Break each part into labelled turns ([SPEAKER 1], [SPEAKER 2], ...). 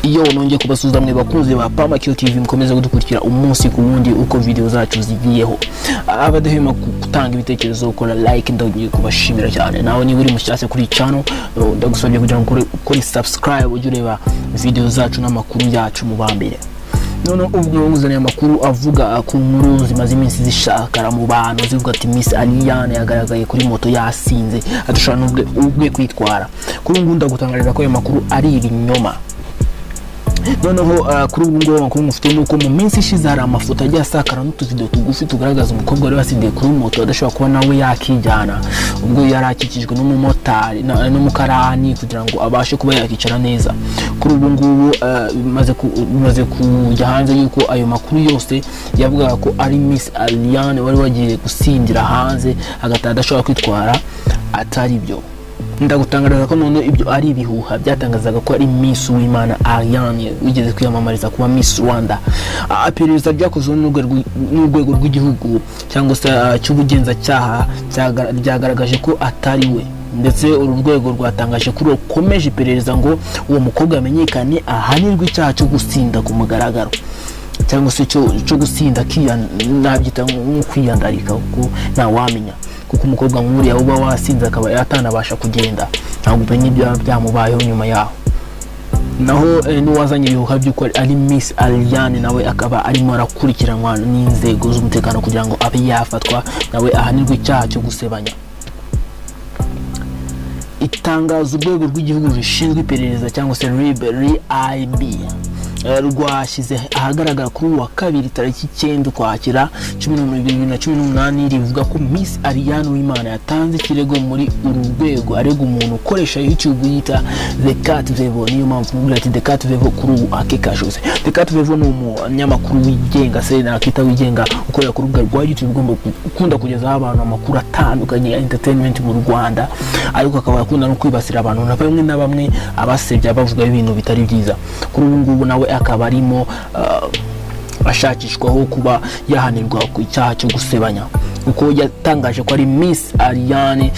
[SPEAKER 1] iyo nongeye kubasuza mwe bakunze ba Pamakio TV mukomeza kudukurikira umunsi ku wundi uko video zacu zigiyeho abadahema gutanga ibitekerezo ukora like ndagiye kubashimira cyane nawe niba uri mushyashya kuri channel ndagusabye kugira ngo ukore subscribe ujye ureba video zacu n'amakuru yacu mu bambere none ubwo nguzaniye amakuru avuga ku nkuru zimaze iminsi zishakara mu bantu zivuga ati Miss Ariane yagaragaye kuri moto yasinze adushana ubwe kwitwara kuri ngunda gutangariza ko ayo makuru ari ibinyoma noneho kuri ubu ngo makuru mufite nuko mu minsi ishize hari amafoto ajya asakara n'utuvideo tugufi tugaragaza umukobwa wari wasindiye kuri moto adashobora kuba nawe yakijyana ubwo yari akikijwe n'umumotari n'umukarani kugira ngo abashe kuba yakicara neza kuri ubu ngubu bimaze kujya hanze yuko ayo makuru yose yavuga ko ari Miss Ariane wari wagiye gusindira hanze agataha adashobora kwitwara atari byo ndagutangariza ko none ibyo ari ibihuha byatangazaga ko ari Miss Uwimana Ariane wigeze kwiyamamariza kuba Miss Rwanda aperereza ryakozwe n'urwego rw'igihugu cyangwa se cy'ubugenzacyaha byagaragaje ko atari we ndetse uru rwego rwatangaje ko rukomeje iperereza ngo uwo mukobwa yamenyekane ahanirwe icyaha cyo gusinda ku mugaragaro cyangwa se cyo gusinda nabyita nko kwiyandarika kuko nta wamenya kuko umukobwa nk'uri uba wasinze akaba yatanabasha kugenda ntabwo umenye byamubayeho nyuma yaho naho n'uwazanye ibihuha by'uko ari Miss Ariane nawe akaba arimo arakurikiranwa n'inzego z'umutekano kugira ngo abe yafatwa nawe ahanirwe icyaha cyo gusebanya itangazo urwego rw'igihugu rishinzwe iperereza cyangwa se RIB rwashyize ahagaragara kuri wa kabiri tariki 9 Ukwakira 2018 rivuga ko Miss Ariane Uwimana yatanze ikirego muri uru rwego arega umuntu ukoresha YouTube yita The Cat Vevo niyo mpamvu mvuga ati The Cat Vevo kuri ubu akekashose The Cat Vevo ni umunyamakuru wigenga se nakita wigenga ukorera ku rubuga rwa YouTube ugomba gukunda kugeza abantu amakuru atandukanye ya entertainment mu Rwanda ariko akaba akunda no kwibasira abantu na bamwe abasebya bavuga ibintu bitari byiza kuri ubu ngubu nawe akaba arimo ashakishwaho kuba yahanirwa ku icyaha cyo gusebanya uko yatangaje ko ari Miss Ariane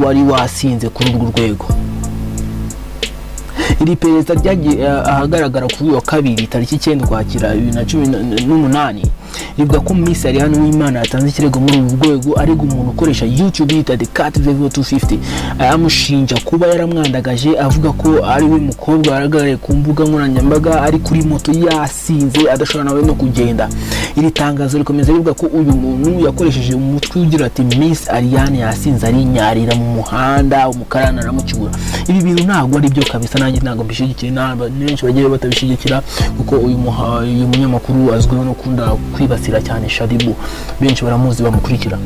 [SPEAKER 1] wari wasinze kuri urwo rwego iri perezida ryagiye ahagaragara kuri wa kabiri tariki 9 Ukwakira 2018 rivuga ko Miss Ariane Uwimana yatanze ikirego muri uru rwego arega umuntu ukoresha YouTube yita The Cat Vevo 250 amushinja kuba yaramwandagaje avuga ko ari we mukobwa waragaraye ku mbuga nkoranyambaga ari kuri moto yasinze adashobora nawe no kugenda iri tangazo rikomeza rivuga ko uyu muntu yakoresheje umutwe ugira ati Miss Ariane yasinze ari nyarira mu muhanda umukarana aramukibura ibi bintu ntabwo ari byo kabisa nanjye ntabwo mbishyigikiye n'abantu bagiye batabishigikira kuko uyu munyamakuru azwiho no kunda kwibasira cyane Shadibu benshi baramuzi bamukurikira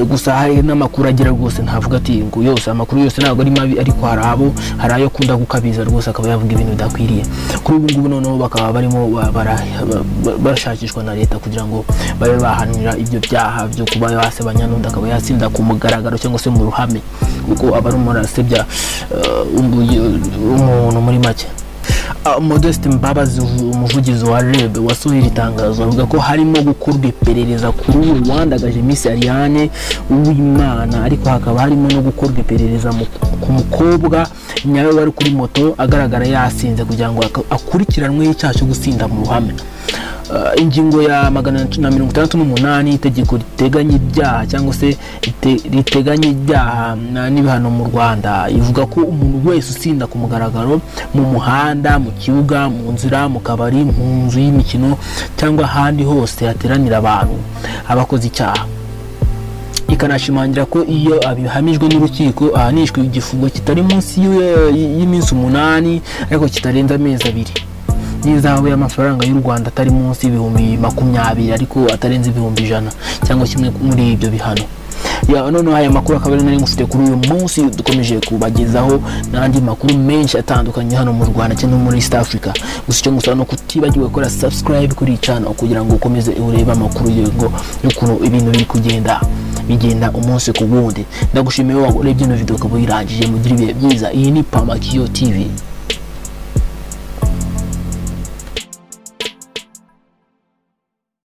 [SPEAKER 1] gusa hari n'amakuru agira rwose ntavuga ati ngo yose amakuru yose ntabwo ari mabi ariko hari ayo kunda gukabiza rwose akaba yavuga ibintu bidakwiriye kuri ubu ngubu noneho bakaba barimo barashakishwa na leta kugira ngo babe bahanira ibyo byaha byo kuba yasebanya n'undi akaba yasinda ku mugaragaro cyangwa se mu ruhame kuko abarimo arasebya umuntu muri make Modeste Mbabazi umuvugizi wa RIB wasohoye itangazo avuga ko harimo gukorwa iperereza kuri Rwandagaje Miss Ariane Uwimana ariko hakaba harimo no gukorwa iperereza ku mukobwa nyawe wari kuri moto agaragara yasinze kugira ngo akurikiranwe icyaha cyo gusinda mu ruhame ingingo ya 168 itegeko riteganya ibyaha cyangwa se riteganya ibyaha n'ibihano mu Rwanda ivuga ko umuntu wese usinda ku mugaragaro mu muhanda mu kibuga mu nzira mu kabari mu nzu y'imikino cyangwa ahandi hose hateranira abantu abakoze icyaha ikanashimangira ko iyo abihamijwe n'urukiko ahanishwe igifungo kitari munsi y'iminsi 8 ariko kitarenza amezi 2 n'izahabu y'amafaranga y'u Rwanda atari munsi y'ibihumbi 20 ariko atarenze ibihumbi 100 cyangwa kimwe muri ibyo bihano none aya makuru akaba ari nari ngufite kuri uyu munsi dukomeje kubagezaho n'andi makuru menshi atandukanye hano mu Rwanda cyangwa muri East Africa gusa cyo ngusaba no kutibagiwe gukora subscribe kuri channel kugira ngo ukomeze urebe amakuru y'ukuntu ibintu biri bigenda umunsi ku wundi ndagushimiye warebye no video ukaba uyirangije mugire ibihe byiza iyi ni Pamakio TV.